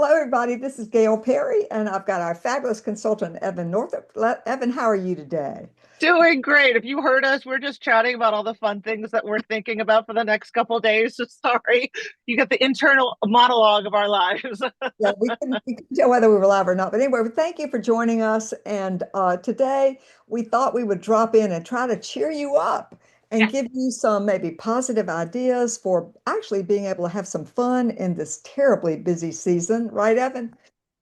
Hello, everybody. This is Gail Perry, and I've got our fabulous consultant, Evan Northup. Evan, how are you today? Doing great. If you heard us, we're just chatting about all the fun things that we're thinking about for the next couple of days. So sorry, you get the internal monologue of our lives. Yeah, we couldn't tell whether we were live or not. But anyway, thank you for joining us. And today we thought we would drop in and try to cheer you up and Yes, give you some maybe positive ideas for actually being able to have some fun in this terribly busy season. Right, Evan?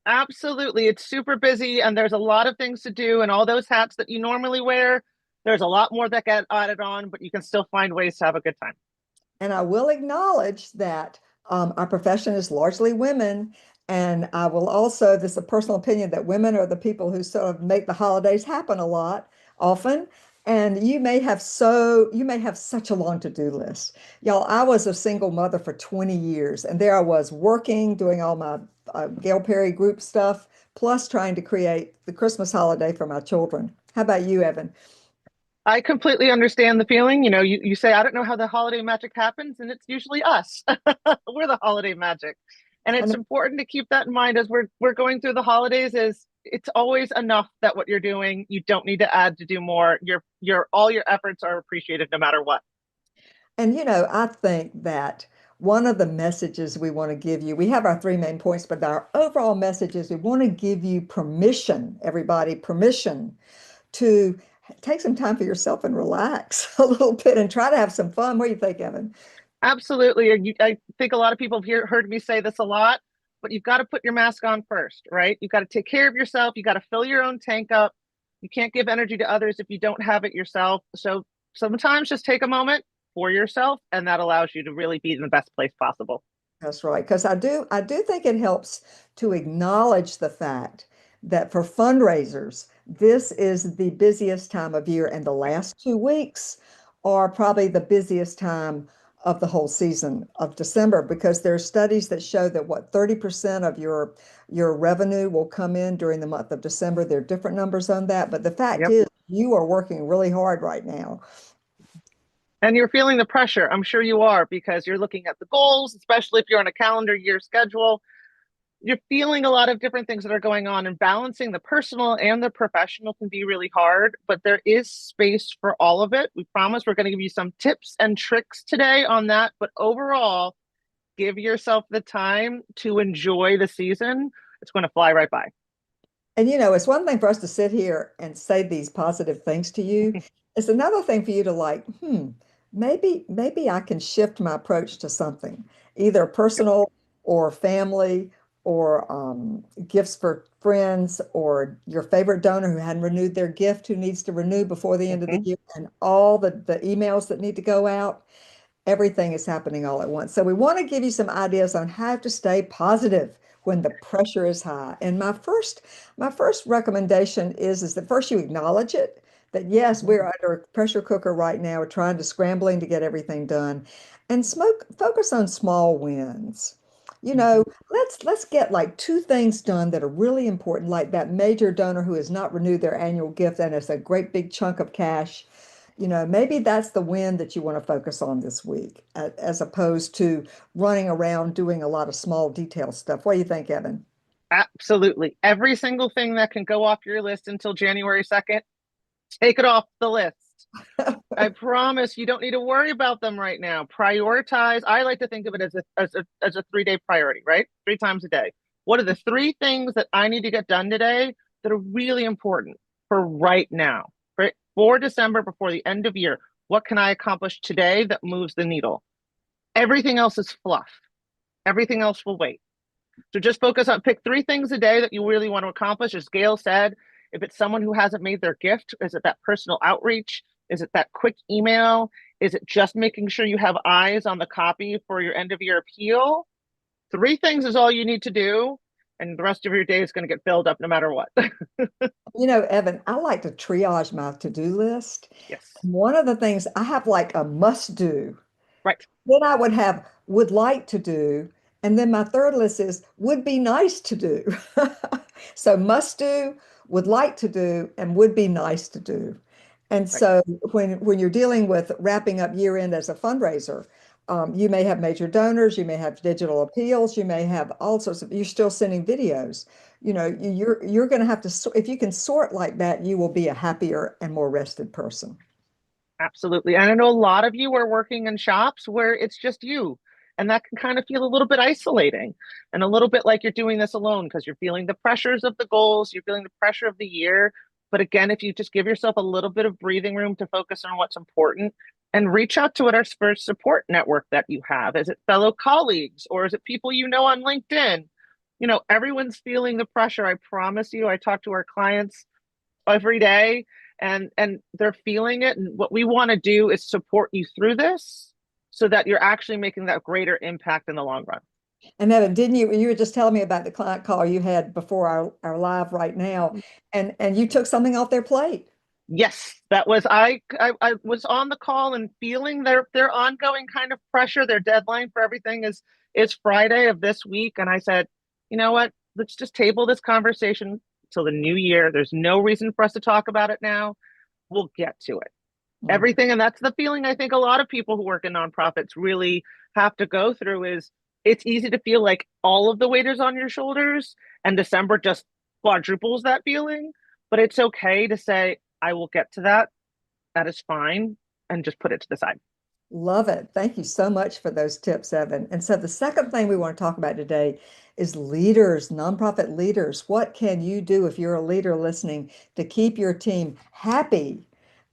absolutely. It's super busy and there's a lot of things to do. And all those hats that you normally wear, there's a lot more that get added on, but you can still find ways to have a good time. And I will acknowledge that our profession is largely women. And I will also, this is a personal opinion, that women are the people who sort of make the holidays happen a lot, often. And you may have such a long to-do list. Y'all, I was a single mother for 20 years, and there I was working, doing all my Gail Perry group stuff, plus trying to create the Christmas holiday for my children. How about you, Evan? I completely understand the feeling. You say, I don't know how the holiday magic happens, and it's usually us. We're the holiday magic. And it's And important to keep that in mind as we're going through the holidays is it's always enough that what you're doing, you don't need to add to do more. Your all your efforts are appreciated no matter what. I think that one of the messages we want to give you, we have our three main points, but our overall message is we want to give you permission, everybody, permission to take some time for yourself and relax a little bit and try to have some fun. What do you think, Evan? Absolutely. I think a lot of people have heard me say this a lot, but you've got to put your mask on first, right? You've got to take care of yourself. You got to fill your own tank up. You can't give energy to others if you don't have it yourself. So sometimes just take a moment for yourself, and that allows you to really be in the best place possible. That's right. Because I do think it helps to acknowledge the fact that for fundraisers, this is the busiest time of year, and the last 2 weeks are probably the busiest time of the whole season of December because there are studies that show that what 30% of your revenue will come in during the month of December. There are different numbers on that, but the fact Yep. is you are working really hard right now. And you're feeling the pressure. I'm sure you are because you're looking at the goals, especially if you're on a calendar year schedule. You're feeling a lot of different things that are going on, and balancing the personal and the professional can be really hard, but there is space for all of it. We promise we're going to give you some tips and tricks today on that, but overall, give yourself the time to enjoy the season. It's going to fly right by. And it's one thing for us to sit here and say these positive things to you. It's another thing for you to like, maybe I can shift my approach to something, either personal or family or gifts for friends or your favorite donor who hadn't renewed their gift, who needs to renew before the end of the Mhm. year, and all the emails that need to go out. Everything is happening all at once. So we want to give you some ideas on how to stay positive when the pressure is high. And my first recommendation is that first you acknowledge it, that yes, we're under a pressure cooker right now. We're trying to scrambling to get everything done. And focus on small wins. Let's get like two things done that are really important, like that major donor who has not renewed their annual gift and it's a great big chunk of cash. Maybe that's the win that you want to focus on this week, as opposed to running around doing a lot of small detail stuff. What do you think, Evan? Absolutely. Every single thing that can go off your list until January 2nd, take it off the list. I promise you don't need to worry about them right now. Prioritize. I like to think of it as a 3 day priority, right? Three times a day. What are the three things that I need to get done today that are really important for right now, right? For December before the end of year. What can I accomplish today that moves the needle? Everything else is fluff. Everything else will wait. So just focus on pick three things a day that you really want to accomplish. As Gail said, if it's someone who hasn't made their gift, is it that personal outreach? Is it that quick email? Is it just making sure you have eyes on the copy for your end of year appeal? Three things is all you need to do. And the rest of your day is going to get filled up no matter what. Evan, I like to triage my to-do list. Yes. One of the things I have like a must do, Right. then I would have would like to do, and then my third list is would be nice to do. So must do, would like to do, and would be nice to do. And Right. so when you're dealing with wrapping up year end as a fundraiser, You may have major donors, you may have digital appeals, you may have all sorts of, you're still sending videos. You're going to have to, if you can sort like that, you will be a happier and more rested person. Absolutely. And I know a lot of you are working in shops where it's just you. And that can kind of feel a little bit isolating and a little bit like you're doing this alone because you're feeling the pressures of the goals, you're feeling the pressure of the year. But again, if you just give yourself a little bit of breathing room to focus on what's important and reach out to our first support network that you have, is it fellow colleagues or is it people you know on LinkedIn? Everyone's feeling the pressure. I promise you, I talk to our clients every day and they're feeling it, and what we want to do is support you through this so that you're actually making that greater impact in the long run. And Evan, didn't you were just telling me about the client call you had before our live right now, and you took something off their plate. Yes, that was I was on the call and feeling their ongoing kind of pressure. Their deadline for everything is Friday of this week, and I said, you know what, let's just table this conversation till the new year. There's no reason for us to talk about it now. We'll get to it. Mm. Everything. And that's the feeling I think a lot of people who work in nonprofits really have to go through is it's easy to feel like all of the weight is on your shoulders and December just quadruples that feeling. But it's okay to say, I will get to that. That is fine. And just put it to the side. Love it. Thank you so much for those tips, Evan. And so the second thing we want to talk about today is leaders, nonprofit leaders. What can you do if you're a leader listening to keep your team happy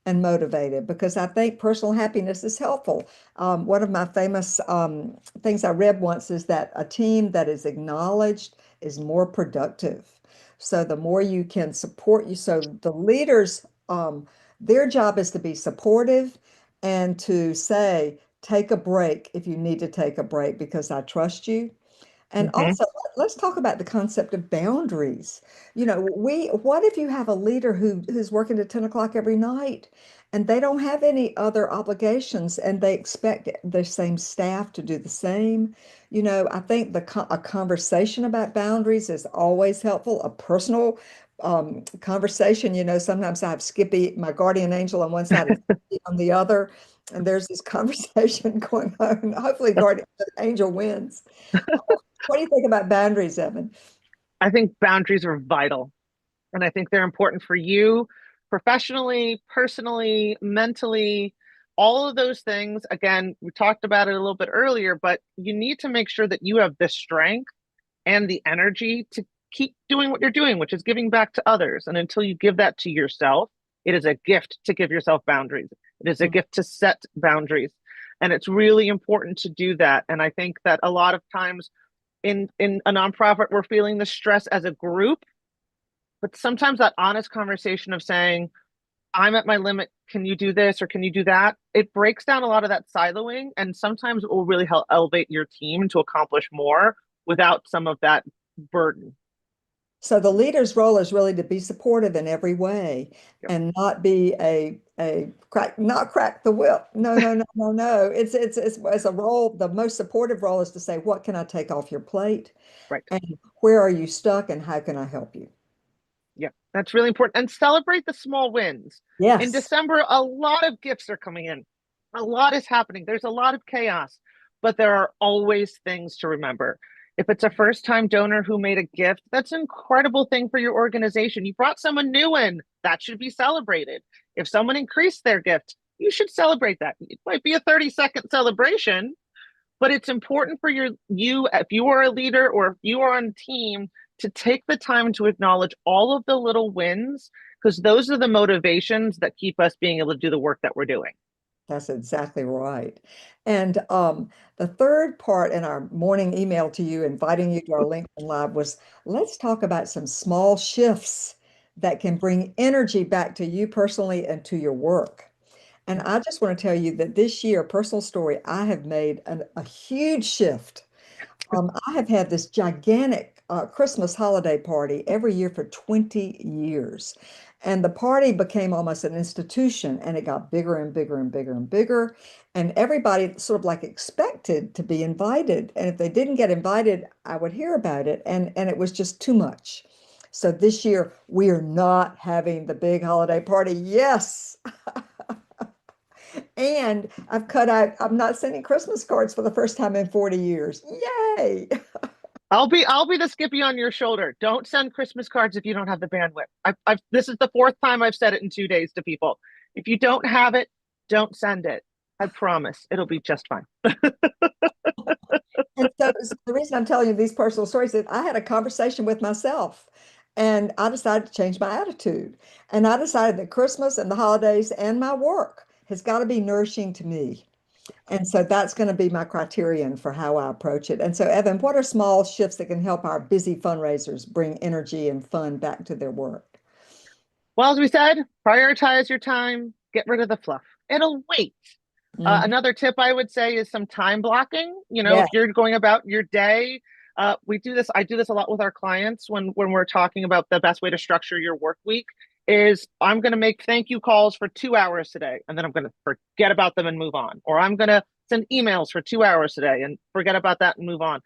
and motivated? Because I think personal happiness is helpful. One of my famous things I read once is that a team that is acknowledged is more productive. So the more you can support you, so the leaders, their job is to be supportive and to say, take a break if you need to take a break because I trust you. And Mm-hmm. also, let's talk about the concept of boundaries. What if you have a leader who's working at 10 o'clock every night and they don't have any other obligations and they expect the same staff to do the same? I think a conversation about boundaries is always helpful, a personal conversation. Sometimes I have Skippy, my guardian angel, on one side and Skippy on the other, and there's this conversation going on. Hopefully, guardian angel wins. What do you think about boundaries, Evan? I think boundaries are vital. And I think they're important for you professionally, personally, mentally, all of those things. Again, we talked about it a little bit earlier, but you need to make sure that you have the strength and the energy to keep doing what you're doing, which is giving back to others. And until you give that to yourself, it is a gift to give yourself boundaries. It is a gift to set boundaries. And it's really important to do that. And I think that a lot of times in a nonprofit, we're feeling the stress as a group, but sometimes that honest conversation of saying, I'm at my limit, can you do this or can you do that? It breaks down a lot of that siloing, and sometimes it will really help elevate your team to accomplish more without some of that burden. So the leader's role is really to be supportive in every way Yep. and not be a crack, not crack the whip. No, no, no, no, no. It's a role. The most supportive role is to say, what can I take off your plate? Right. And where are you stuck and how can I help you? Yeah, that's really important. And celebrate the small wins. In Yes. December, a lot of gifts are coming in. A lot is happening. There's a lot of chaos, but there are always things to remember. If it's a first time donor who made a gift, that's an incredible thing for your organization. You brought someone new in, that should be celebrated. If someone increased their gift, you should celebrate that. It might be a 30-second celebration, but it's important for you if you are a leader or if you are on a team to take the time to acknowledge all of the little wins because those are the motivations that keep us being able to do the work that we're doing. That's exactly right. And the third part in our morning email to you, inviting you to our LinkedIn Live, was let's talk about some small shifts that can bring energy back to you personally and to your work. And I just want to tell you that this year, personal story, I have made a huge shift. I have had this gigantic Christmas holiday party every year for 20 years. And the party became almost an institution and it got bigger and bigger and bigger and bigger. And everybody sort of like expected to be invited. And if they didn't get invited, I would hear about it. And it was just too much. So this year, we are not having the big holiday party. Yes. And I've cut out, I'm not sending Christmas cards for the first time in 40 years. Yay! I'll be the Skippy on your shoulder. Don't send Christmas cards if you don't have the bandwidth. I've this is the fourth time I've said it in 2 days to people. If you don't have it, don't send it. I promise it'll be just fine. And so the reason I'm telling you these personal stories is I had a conversation with myself and I decided to change my attitude. And I decided that Christmas and the holidays and my work has got to be nourishing to me. And so that's going to be my criterion for how I approach it. And so, Evan, what are small shifts that can help our busy fundraisers bring energy and fun back to their work? Well, as we said, prioritize your time, get rid of the fluff. It'll wait. Mhm. Another tip I would say is some time blocking. If Yeah. you're going about your day, we do this. I do this a lot with our clients when we're talking about the best way to structure your work week. Is I'm going to make thank you calls for 2 hours today, and then I'm going to forget about them and move on. Or I'm going to send emails for 2 hours today and forget about that and move on.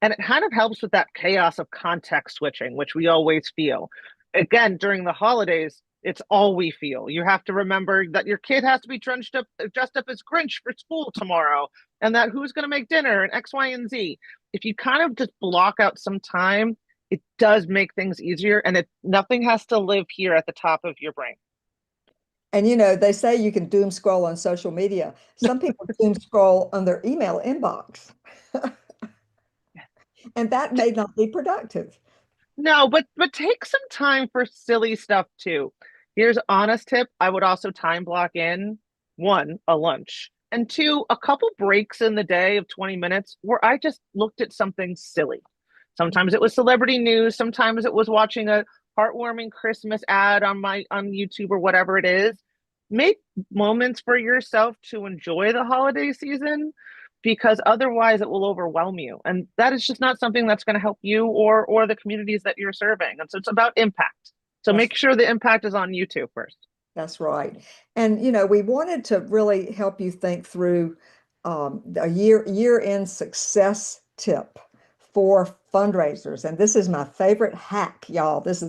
And it kind of helps with that chaos of context switching, which we always feel. Again, during the holidays, it's all we feel. You have to remember that your kid has to be dressed up as Grinch for school tomorrow, and that who's going to make dinner and X, Y, and Z. If you kind of just block out some time, it does make things easier, and nothing has to live here at the top of your brain. And they say you can doom scroll on social media. Some people doom scroll on their email inbox, and that may not be productive. No, but take some time for silly stuff too. Here's honest tip. I would also time block in one, a lunch, and two, a couple breaks in the day of 20 minutes where I just looked at something silly. Sometimes it was celebrity news, sometimes it was watching a heartwarming Christmas ad on YouTube or whatever it is. Make moments for yourself to enjoy the holiday season because otherwise it will overwhelm you. And that is just not something that's going to help you or the communities that you're serving. And so it's about impact. So That's make sure the impact is on you too first. That's right. And we wanted to really help you think through a year-end success tip for fundraisers. And this is my favorite hack, y'all. This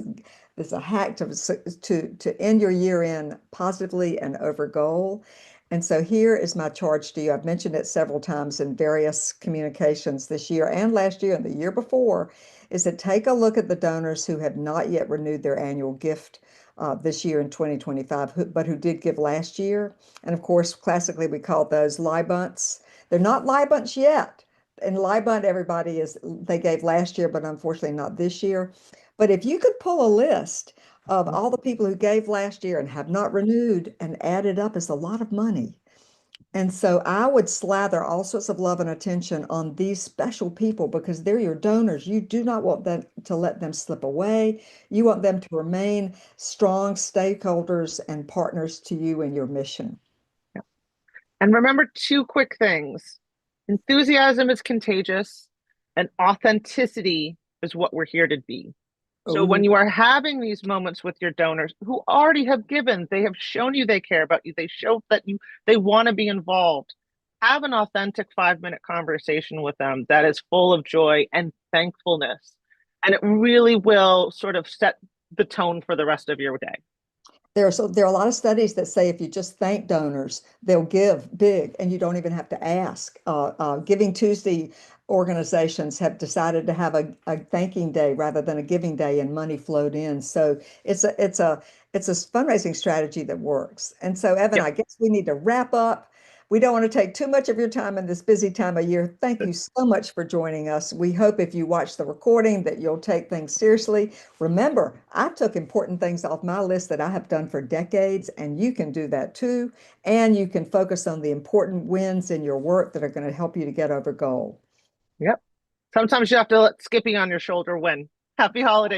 is a hack to end your year end positively and over goal. And so here is my charge to you. I've mentioned it several times in various communications this year and last year and the year before, is to take a look at the donors who have not yet renewed their annual gift this year in 2025, but who did give last year. And of course, classically, we call those lie bunts. They're not lie bunts yet. And lie bunt, everybody they gave last year, but unfortunately not this year. But if you could pull a list of all the people who gave last year and have not renewed and add it up, is a lot of money. And so I would slather all sorts of love and attention on these special people because they're your donors. You do not want them to let them slip away. You want them to remain strong stakeholders and partners to you in your mission. And remember two quick things. Enthusiasm is contagious, and authenticity is what we're here to be. So when Oh, you are having these moments with your donors who already have given, they have shown you they care about you, they show that they want to be involved. Have an authentic 5-minute conversation with them that is full of joy and thankfulness. And it really will sort of set the tone for the rest of your day. there are a lot of studies that say if you just thank donors, they'll give big, and you don't even have to ask. Giving Tuesday organizations have decided to have a thanking day rather than a giving day, and money flowed in. So it's a fundraising strategy that works. And so, Evan, Yep. I guess we need to wrap up. We don't want to take too much of your time in this busy time of year. Thank you so much for joining us. We hope if you watch the recording that you'll take things seriously. Remember, I took important things off my list that I have done for decades, and you can do that too. And you can focus on the important wins in your work that are going to help you to get over goal. Yep. Sometimes you have to let Skippy on your shoulder win. Happy holidays.